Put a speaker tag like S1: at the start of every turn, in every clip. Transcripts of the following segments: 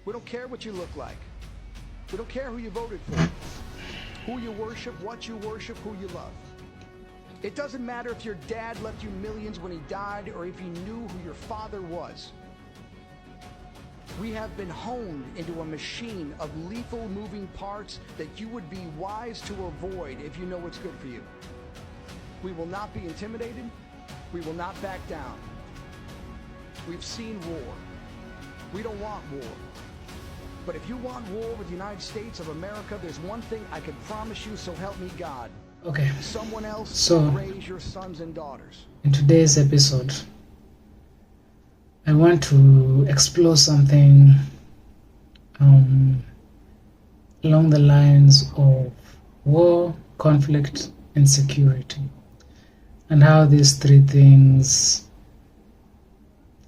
S1: We don't care what you look like. We don't care who you voted for, who you worship, what you worship, who you love. It doesn't matter if your dad left you millions when he died or if you knew who your father was. We have been honed into a machine of lethal moving parts that you would be wise to avoid if you know what's good for you. We will not be intimidated. We will not back down. We've seen war. We don't want war. But if you want war with the United States of America, there's one thing I can promise you, so help me God.
S2: Okay.
S1: Someone else
S2: So,
S1: will raise your sons and daughters.
S2: in today's episode, I want to explore something along the lines of war, conflict, and security, and how these three things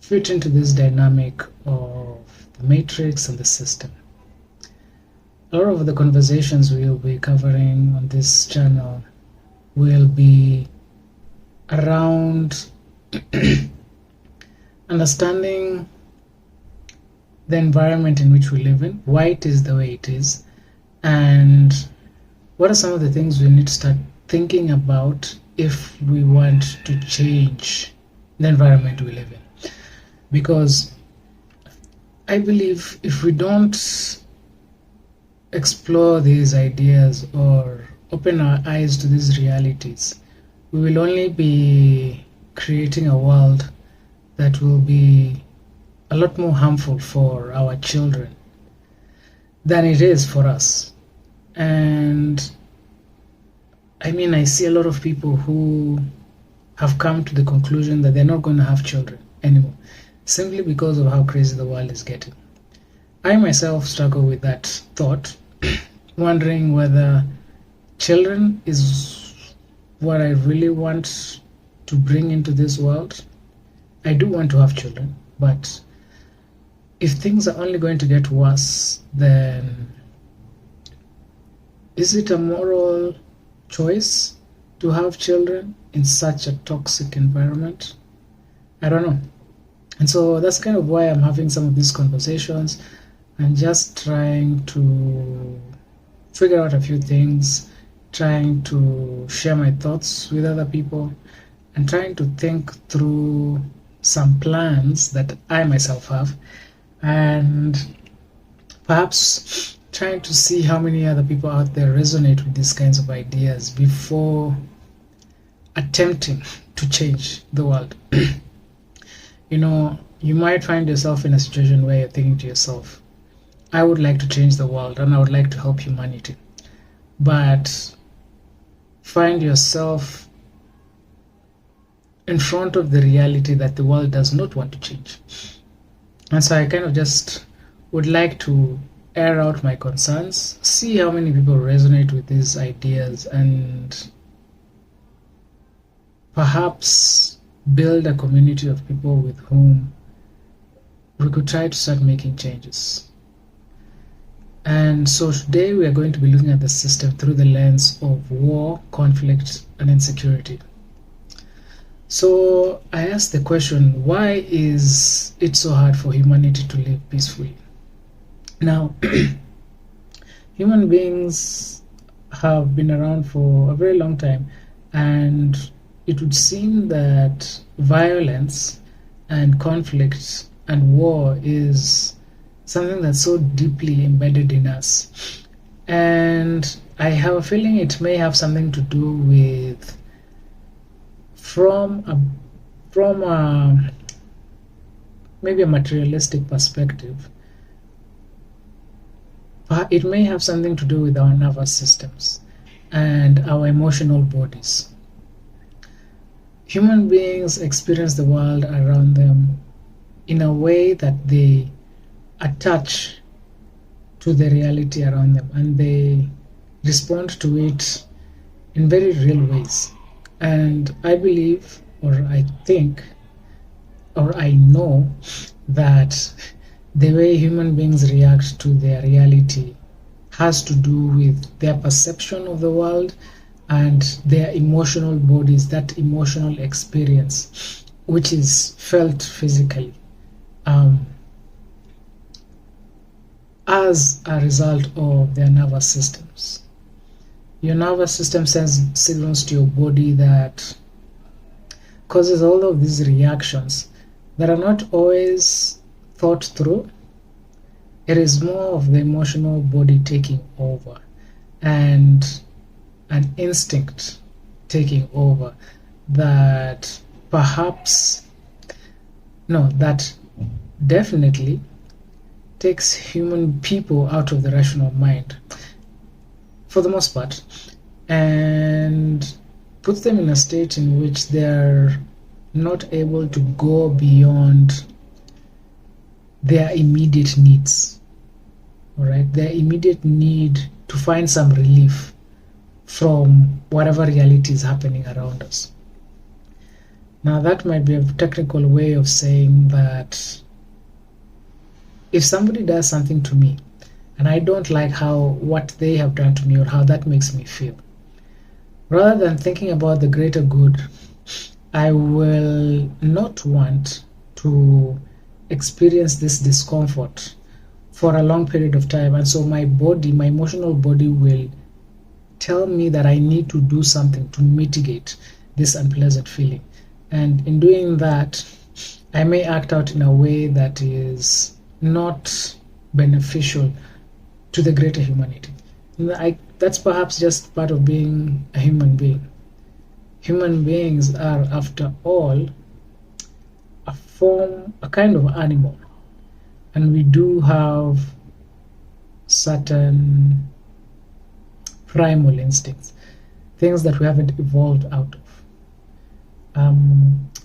S2: fit into this dynamic of the matrix and the system. A lot of the conversations we'll be covering on this channel will be around understanding the environment in which we live in, why it is the way it is, and what are some of the things we need to start thinking about if we want to change the environment we live in. Because I believe if we don't explore these ideas or open our eyes to these realities, we will only be creating a world that will be a lot more harmful for our children than it is for us. And I mean, I see a lot of people who have come to the conclusion that they're not going to have children anymore, simply because of how crazy the world is getting. I myself struggle with that thought, wondering whether children is what I really want to bring into this world. I do want to have children, but if things are only going to get worse, then is it a moral choice to have children in such a toxic environment? I don't know. And so that's kind of why I'm having some of these conversations and just trying to figure out a few things, trying to share my thoughts with other people, and trying to think through some plans that I myself have, and perhaps trying to see how many other people out there resonate with these kinds of ideas before attempting to change the world. You know, you might find yourself in a situation where you're thinking to yourself, I would like to change the world and I would like to help humanity. But find yourself in front of the reality that the world does not want to change. And so I kind of just would like to air out my concerns, see how many people resonate with these ideas, and perhaps build a community of people with whom we could try to start making changes. And so today we are going to be looking at the system through the lens of war, conflict, and insecurity. So I asked the question, why is it so hard for humanity to live peacefully? Now, human beings have been around for a very long time, and it would seem that violence and conflict and war is something that's so deeply embedded in us. And I have a feeling it may have something to do with from a maybe a materialistic perspective. It may have something to do with our nervous systems and our emotional bodies. Human beings experience the world around them in a way that they attach to the reality around them, and they respond to it in very real ways. And I believe, or I think, or I know that the way human beings react to their reality has to do with their perception of the world and their emotional bodies, that emotional experience, which is felt physically. as a result of their nervous systems. Your nervous system sends signals to your body that causes all of these reactions that are not always thought through. It is more of the emotional body taking over and an instinct taking over that that definitely takes human people out of the rational mind for the most part, and puts them in a state in which they're not able to go beyond their immediate needs. All right, their immediate need to find some relief from whatever reality is happening around us. Now, that might be a technical way of saying that if somebody does something to me and I don't like what they have done to me or how that makes me feel, rather than thinking about the greater good, I will not want to experience this discomfort for a long period of time. And so my emotional body will tell me that I need to do something to mitigate this unpleasant feeling. And in doing that, I may act out in a way that is not beneficial to the greater humanity. That's perhaps just part of being a human being. Human beings are, after all, a kind of animal, and we do have certain primal instincts, things that we haven't evolved out of.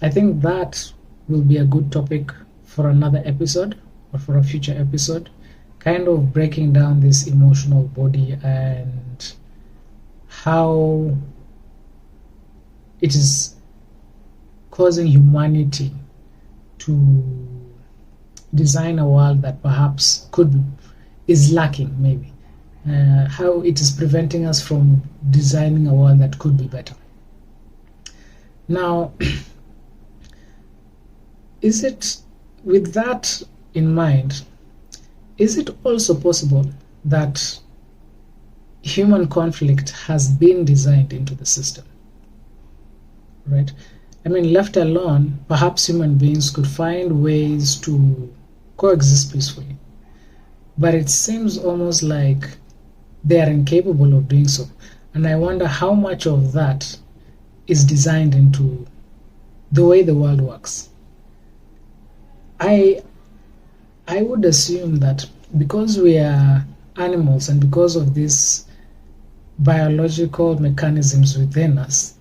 S2: I think that will be a good topic for another episode or for a future episode, kind of breaking down this emotional body and how it is causing humanity to design a world that perhaps is lacking, maybe. How it is preventing us from designing a world that could be better. Now, with that in mind, is it also possible that human conflict has been designed into the system? Right? I mean, left alone, perhaps human beings could find ways to coexist peacefully. But it seems almost like they are incapable of doing so. And I wonder how much of that is designed into the way the world works. I would assume that because we are animals and because of these biological mechanisms within us,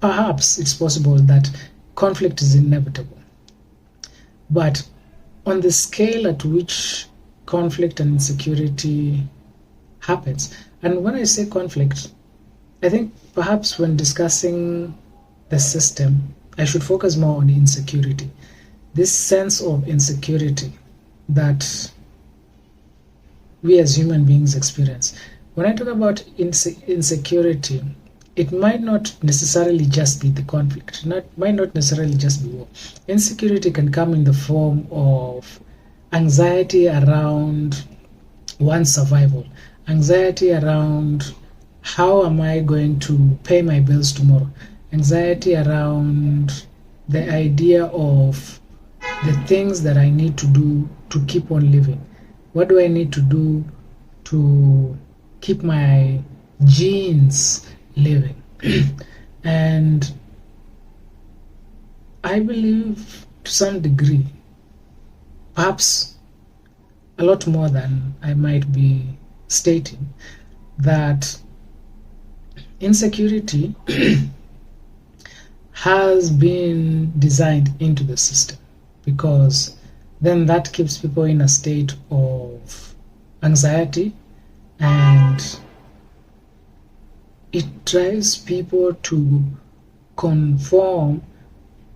S2: perhaps it's possible that conflict is inevitable. But on the scale at which conflict and insecurity happens, and when I say conflict, I think perhaps when discussing the system, I should focus more on insecurity. This sense of insecurity that we as human beings experience. When I talk about insecurity, it might not necessarily just be the conflict. Might not necessarily just be war. Insecurity can come in the form of anxiety around one's survival, anxiety around how am I going to pay my bills tomorrow, anxiety around the idea of the things that I need to do to keep on living. What do I need to do to keep my genes living? And I believe to some degree, perhaps a lot more than I might be stating, that insecurity has been designed into the system, because then that keeps people in a state of anxiety, and it drives people to conform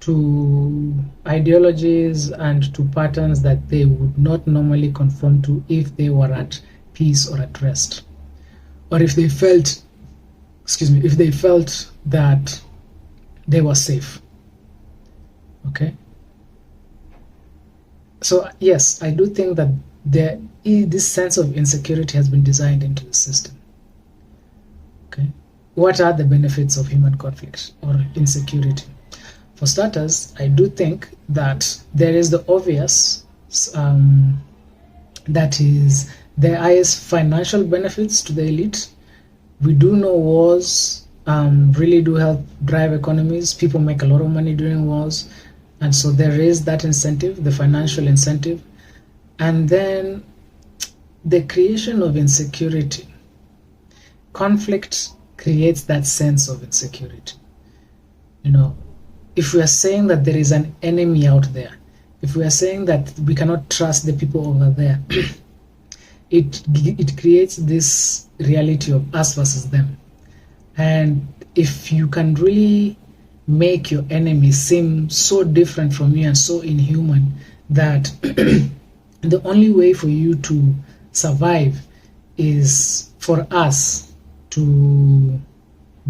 S2: to ideologies and to patterns that they would not normally conform to if they were at peace or at rest, or if they felt that they were safe. Okay? So yes, I do think that this sense of insecurity has been designed into the system. Okay, what are the benefits of human conflict or insecurity? For starters, I do think that there is the obvious, that is, there is financial benefits to the elite. We do know wars really do help drive economies. People make a lot of money during wars, and so there is that incentive, the financial incentive. And then the creation of insecurity. Conflict creates that sense of insecurity. You know, if we are saying that there is an enemy out there, if we are saying that we cannot trust the people over there, it creates this reality of us versus them. And if you can really make your enemy seem so different from you and so inhuman that the only way for you to survive is for us to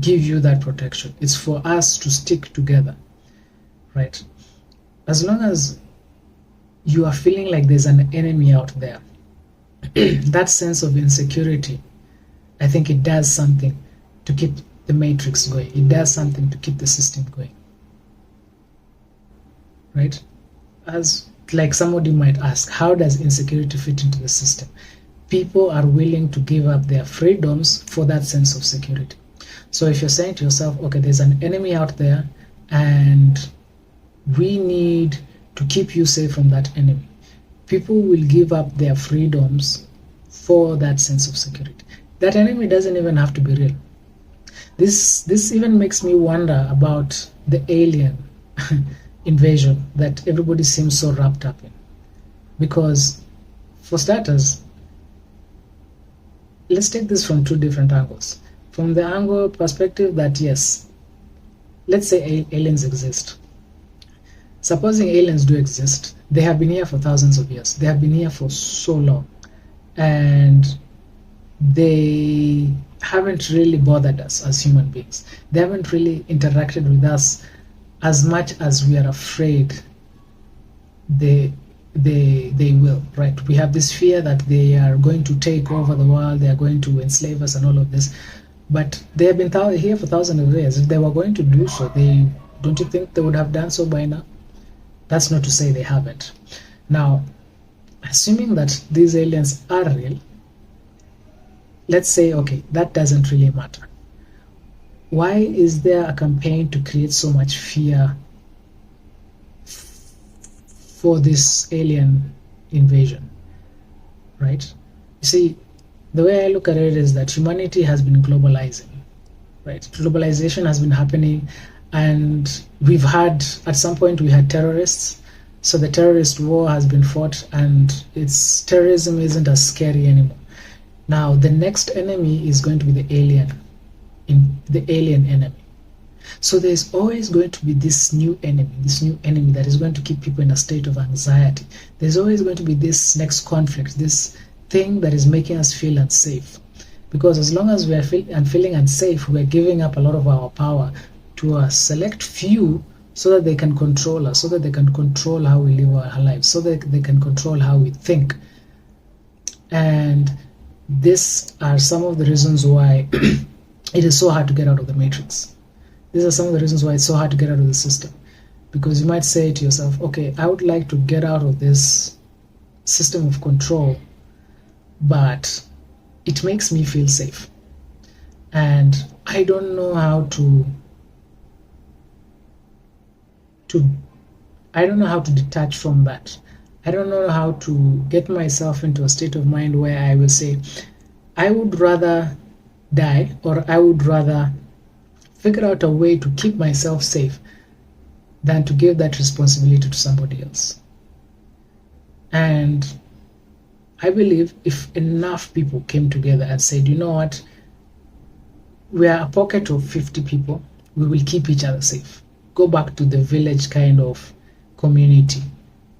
S2: give you that protection. It's for us to stick together, right? As long as you are feeling like there's an enemy out there, that sense of insecurity, I think it does something to keep the matrix going. It does something to keep the system going, right? As like somebody might ask, how does insecurity fit into the system? People are willing to give up their freedoms for that sense of security. So if you're saying to yourself, okay, there's an enemy out there and we need to keep you safe from that enemy, people will give up their freedoms for that sense of security. That enemy doesn't even have to be real. This even makes me wonder about the alien invasion that everybody seems so wrapped up in. Because, for starters, let's take this from two different angles. From the angle perspective that, yes, let's say aliens exist. Supposing aliens do exist, they have been here for thousands of years. They have been here for so long. And they haven't really bothered us as human beings. They haven't really interacted with us as much as we are afraid they will, right? We have this fear that they are going to take over the world, they are going to enslave us and all of this. But they have been here for thousands of years. If they were going to do so, don't you think they would have done so by now? That's not to say they haven't. Now, assuming that these aliens are real, let's say, okay, that doesn't really matter. Why is there a campaign to create so much fear for this alien invasion, right? You see, the way I look at it is that humanity has been globalizing, right? Globalization has been happening, and we've had, at some point we had terrorists, so the terrorist war has been fought, and terrorism isn't as scary anymore. Now the next enemy is going to be the alien enemy. So there's always going to be this new enemy that is going to keep people in a state of anxiety. There's always going to be this next conflict, this thing that is making us feel unsafe. Because as long as we are feeling unsafe, we are giving up a lot of our power to a select few so that they can control us, so that they can control how we live our lives, so that they can control how we think. And these are some of the reasons why it is so hard to get out of the matrix. These are some of the reasons why it's so hard to get out of the system. Because you might say to yourself, okay, I would like to get out of this system of control, but it makes me feel safe. And I don't know how to detach from that. I don't know how to get myself into a state of mind where I will say, I would rather die, or I would rather figure out a way to keep myself safe than to give that responsibility to somebody else. And I believe if enough people came together and said, you know what, we are a pocket of 50 people, we will keep each other safe. Go back to the village kind of community,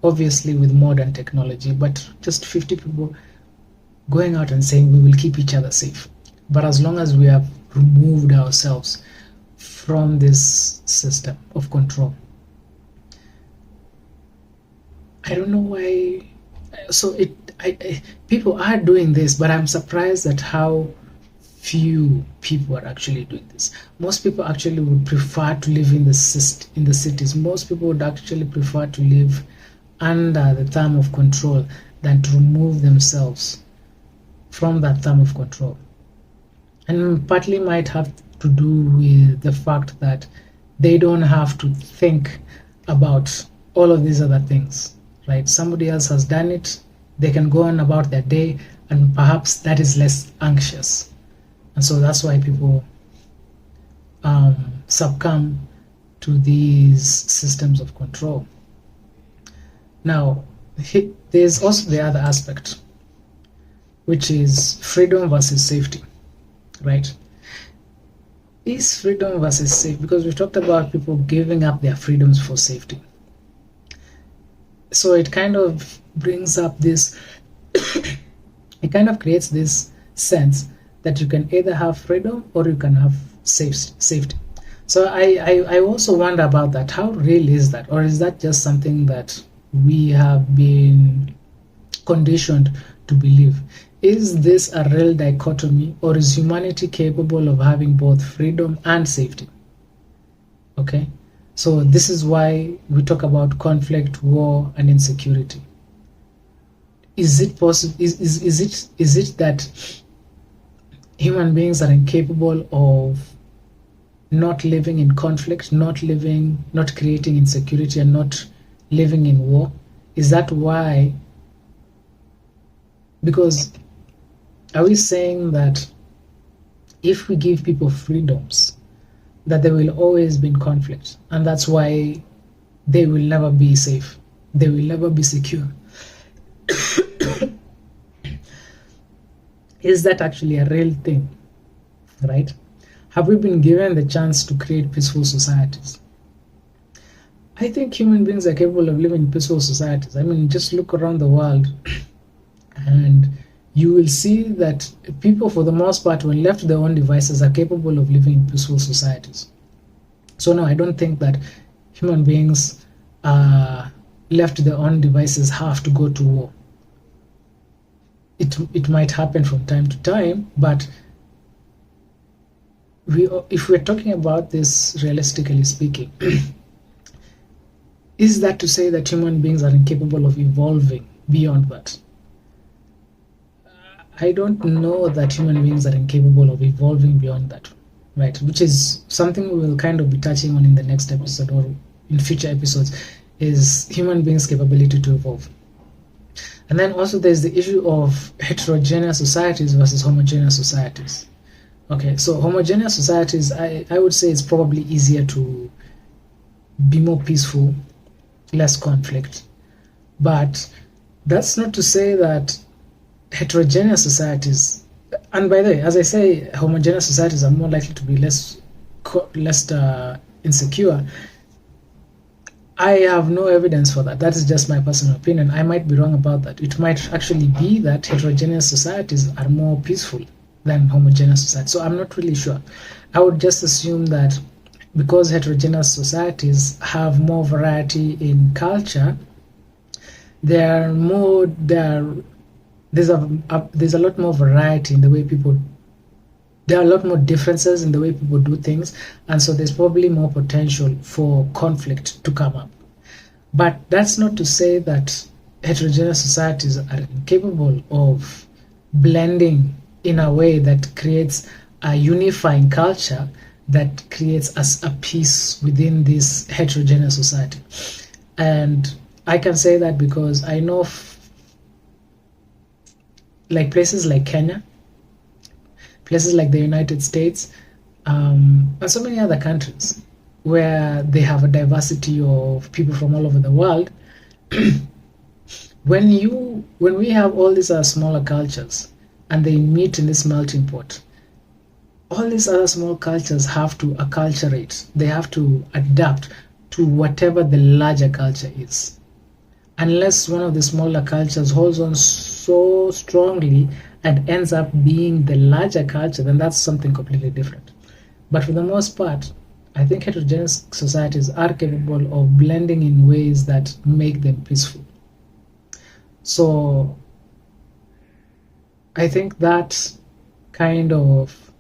S2: obviously with modern technology, but just 50 people going out and saying we will keep each other safe. But as long as we have removed ourselves from this system of control, I don't know why. So people are doing this, but I'm surprised at how few people are actually doing this. Most people actually would prefer to live in the cities. Most people would actually prefer to live under the thumb of control than to remove themselves from that thumb of control. And partly might have to do with the fact that they don't have to think about all of these other things, right? Somebody else has done it, they can go on about their day, and perhaps that is less anxious. And so that's why people succumb to these systems of control. Now, there's also the other aspect, which is freedom versus safety, right? Is freedom versus safety, because we talked about people giving up their freedoms for safety. So it kind of brings up this, it kind of creates this sense that you can either have freedom or you can have safety. So I also wonder about that. How real is that? Or is that just something that we have been conditioned to believe? Is this a real dichotomy, or is humanity capable of having both freedom and safety? Okay, so this is why we talk about conflict, war, and insecurity. Is it possible? Is it that human beings are incapable of not living in conflict, not creating insecurity, and not living in war? Is that why? Because are we saying that if we give people freedoms, that there will always be conflict, and that's why they will never be safe, they will never be secure? Is that actually a real thing, right? Have we been given the chance to create peaceful societies? I think human beings are capable of living in peaceful societies. I mean, just look around the world and you will see that people, for the most part, when left to their own devices, are capable of living in peaceful societies. So no, I don't think that human beings left to their own devices have to go to war. It might happen from time to time, but if we're talking about this realistically speaking, is that to say that human beings are incapable of evolving beyond that? I don't know that human beings are incapable of evolving beyond that, right? Which is something we will kind of be touching on in the next episode or in future episodes, is human beings' capability to evolve. And then also there's the issue of heterogeneous societies versus homogeneous societies. Okay, so homogeneous societies, I would say it's probably easier to be more peaceful, less conflict. But that's not to say that heterogeneous societies, and by the way, as I say, homogeneous societies are more likely to be less insecure. I have no evidence for that. That is just my personal opinion. I might be wrong about that. It might actually be that heterogeneous societies are more peaceful than homogeneous societies. So I'm not really sure. I would just assume that because heterogeneous societies have more variety in culture, there's a lot more variety in the way people, there are a lot more differences in the way people do things, and so there's probably more potential for conflict to come up. But that's not to say that heterogeneous societies are incapable of blending in a way that creates a unifying culture that creates a peace within this heterogeneous society. And I can say that because I know like places like Kenya, places like the United States, and so many other countries where they have a diversity of people from all over the world. when we have all these smaller cultures and they meet in this melting pot, all these other small cultures have to acculturate. They have to adapt to whatever the larger culture is. Unless one of the smaller cultures holds on so strongly and ends up being the larger culture, then that's something completely different. But for the most part, I think heterogeneous societies are capable of blending in ways that make them peaceful. So I think that kind of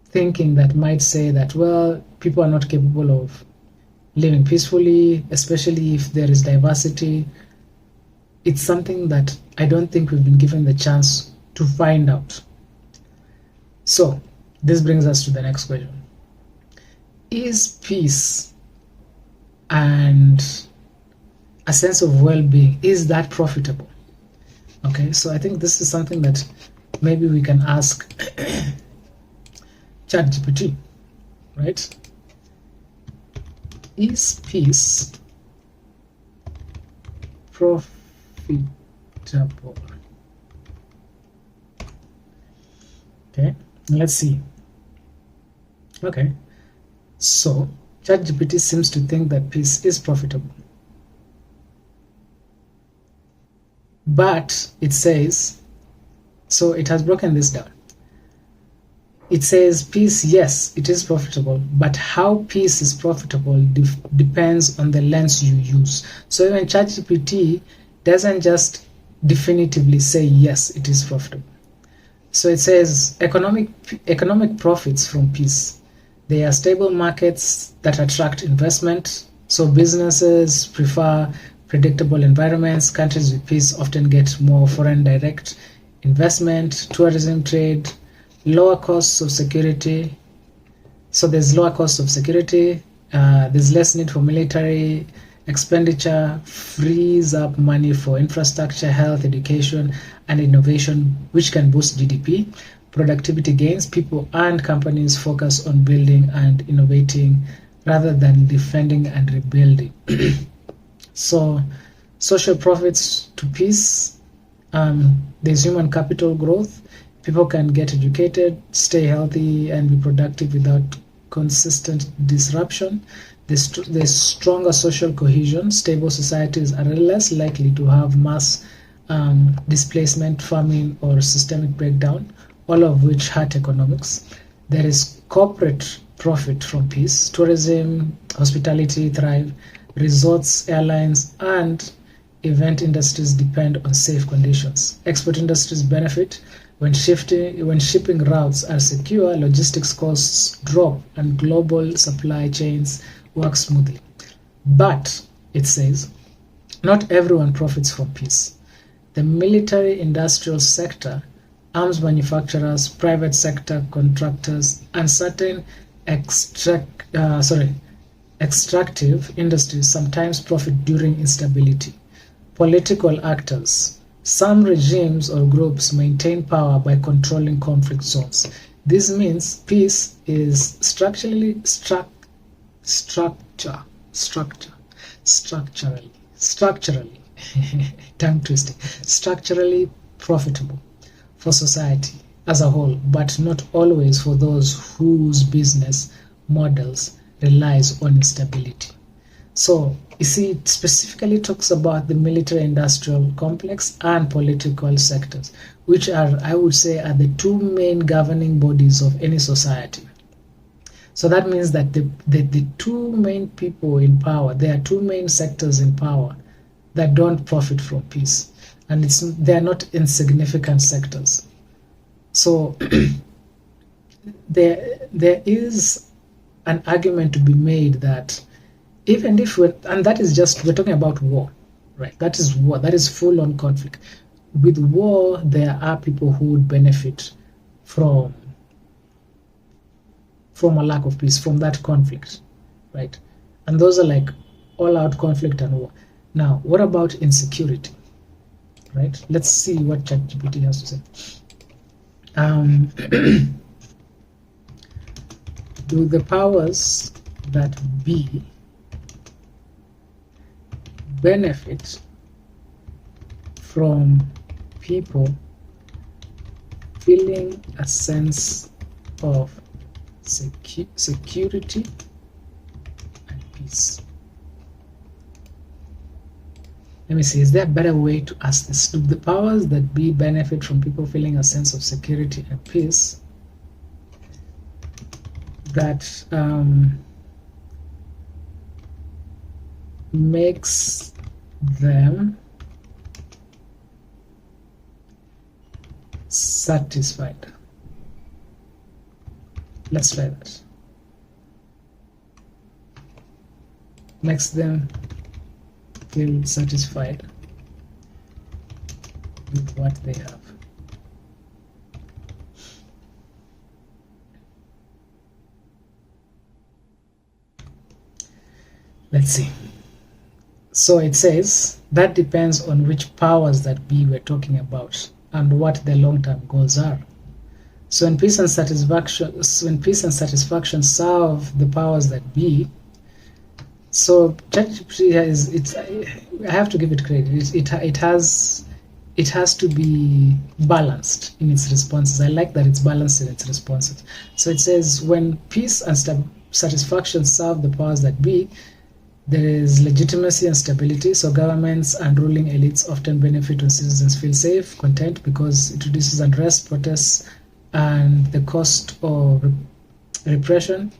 S2: thinking that might say that, well, people are not capable of living peacefully, especially if there is diversity, it's something that I don't think we've been given the chance to find out. So this brings us to the next question. Is peace and a sense of well-being, is that profitable? Okay, so I think this is something that maybe we can ask ChatGPT, right? Is peace profitable? Okay, let's see. Okay, so ChatGPT seems to think that peace is profitable. But it says, so it has broken this down. It says peace, yes, it is profitable, but how peace is profitable depends on the lens you use. So even ChatGPT doesn't just definitively say yes, it is profitable. So it says economic profits from peace. They are stable markets that attract investment. So businesses prefer predictable environments. Countries with peace often get more foreign direct investment, tourism, trade, lower costs of security. So there's lower costs of security. There's less need for military expenditure, frees up money for infrastructure, health, education, and innovation, which can boost GDP. Productivity gains, people and companies focus on building and innovating rather than defending and rebuilding. So social profits to peace, there's human capital growth. People can get educated, stay healthy, and be productive without consistent disruption. There's stronger social cohesion. Stable societies are less likely to have mass displacement, famine, or systemic breakdown, all of which hurt economics. There is corporate profit from peace. Tourism, hospitality thrive. Resorts, airlines, and event industries depend on safe conditions. Export industries benefit when shipping routes are secure, logistics costs drop, and global supply chains work smoothly. But it says not everyone profits from peace. The military industrial sector, arms manufacturers, private sector contractors, and certain extractive industries sometimes profit during instability. Political actors, some regimes or groups maintain power by controlling conflict zones. This means peace is structurally tongue twisting, structurally profitable for society as a whole, but not always for those whose business models relies on instability. So you see, it specifically talks about the military industrial complex and political sectors, which are, I would say, are the two main governing bodies of any society. So that means that the two main people in power, there are two main sectors in power that don't profit from peace, and they are not insignificant sectors. So there is an argument to be made that even if we're talking about war, right? That is war, that is full-on conflict. With war, there are people who would benefit from a lack of peace, from that conflict, right? And those are like all-out conflict and war. Now, what about insecurity, right? Let's see what ChatGPT has to say. Do the powers that be benefit from people feeling a sense of security and peace? Let me see, is there a better way to ask this? Do the powers that be benefit from people feeling a sense of security and peace that makes them satisfied. Let's try that. Makes them feel satisfied with what they have. Let's see. So it says that depends on which powers that be we're talking about and what the long-term goals are. So when peace and satisfaction serve the powers that be, so ChatGPT I have to give it credit. It has to be balanced in its responses. I like that it's balanced in its responses. So it says when peace and satisfaction serve the powers that be, there is legitimacy and stability. So governments and ruling elites often benefit when citizens feel safe, content, because it reduces unrest, protests, and the cost of repression.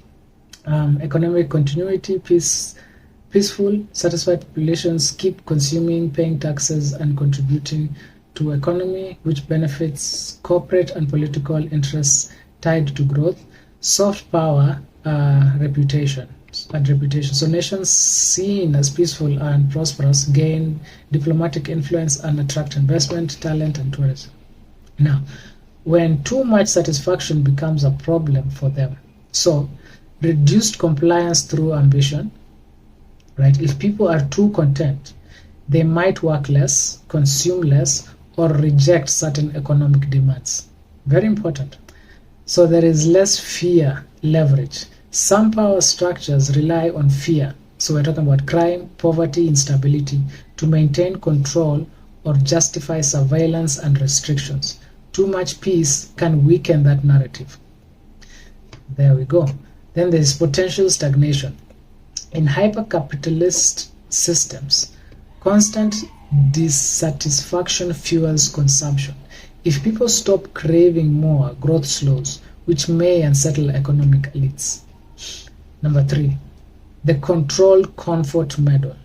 S2: Economic continuity, peaceful, satisfied populations keep consuming, paying taxes, and contributing to economy, which benefits corporate and political interests tied to growth. Soft power, reputation. So nations seen as peaceful and prosperous gain diplomatic influence and attract investment, talent, and tourism. Now, when too much satisfaction becomes a problem for them, so reduced compliance through ambition, right? If people are too content, they might work less, consume less, or reject certain economic demands. Very important. So there is less fear leverage. Some power structures rely on fear. So we're talking about crime, poverty, instability to maintain control or justify surveillance and restrictions. Too much peace can weaken that narrative. There we go. Then there's potential stagnation. In hyper-capitalist systems, constant dissatisfaction fuels consumption. If people stop craving more, growth slows, which may unsettle economic elites. Number 3, the control comfort model.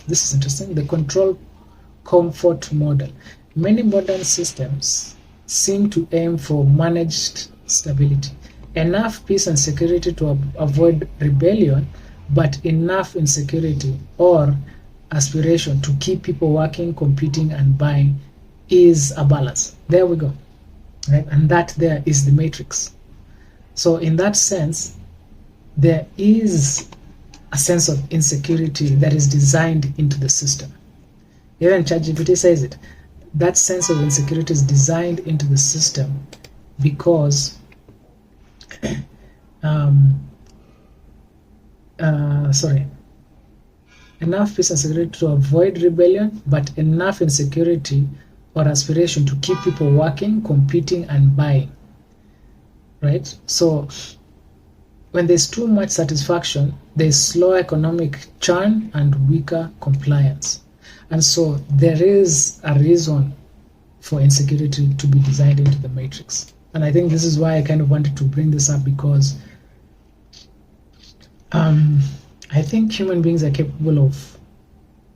S2: This is interesting. The control comfort model. Many modern systems seem to aim for managed stability. Enough peace and security to avoid rebellion, but enough insecurity or aspiration to keep people working, competing, and buying is a balance. There we go. Right? And that there is the matrix. So in that sense, there is a sense of insecurity that is designed into the system. Even ChatGPT says it. That sense of insecurity is designed into the system because enough peace and security to avoid rebellion, but enough insecurity or aspiration to keep people working, competing, and buying. Right? So when there's too much satisfaction, there's slow economic churn and weaker compliance. And so there is a reason for insecurity to be designed into the matrix. And I think this is why I kind of wanted to bring this up, because I think human beings are capable of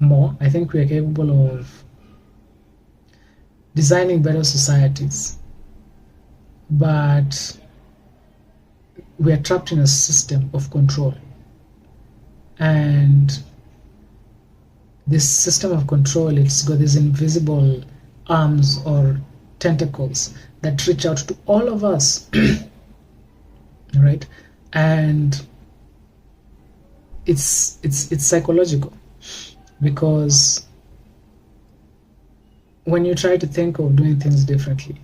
S2: more. I think we are capable of designing better societies. But we are trapped in a system of control. And this system of control, it's got these invisible arms or tentacles that reach out to all of us. Right? And it's psychological, because when you try to think of doing things differently,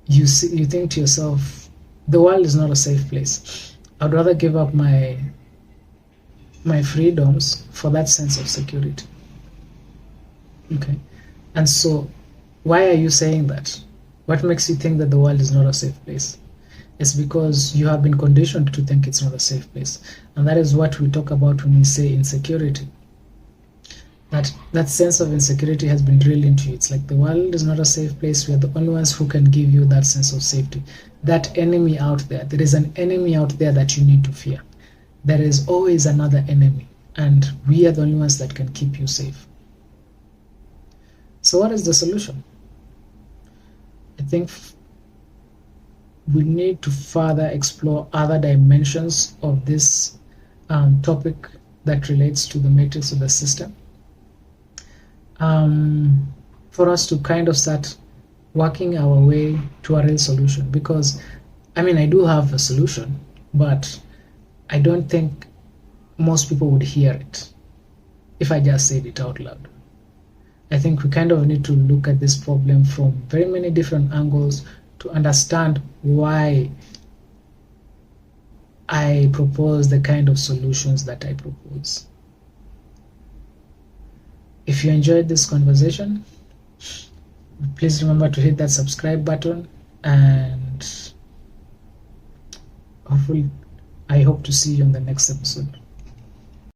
S2: you think to yourself, the world is not a safe place. I'd rather give up my freedoms for that sense of security. Okay. And so why are you saying that? What makes you think that the world is not a safe place? It's because you have been conditioned to think it's not a safe place. And that is what we talk about when we say insecurity. That sense of insecurity has been drilled into you. It's like the world is not a safe place. We are the only ones who can give you that sense of safety. That enemy out there, there is an enemy out there that you need to fear. There is always another enemy, and we are the only ones that can keep you safe. So what is the solution? I think we need to further explore other dimensions of this topic that relates to the matrix of the system, for us to kind of start working our way to a real solution. Because I mean, I do have a solution, but I don't think most people would hear it if I just said it out loud. I think we kind of need to look at this problem from very many different angles to understand why I propose the kind of solutions that I propose. If you enjoyed this conversation, please remember to hit that subscribe button, and hopefully I hope to see you on the next episode.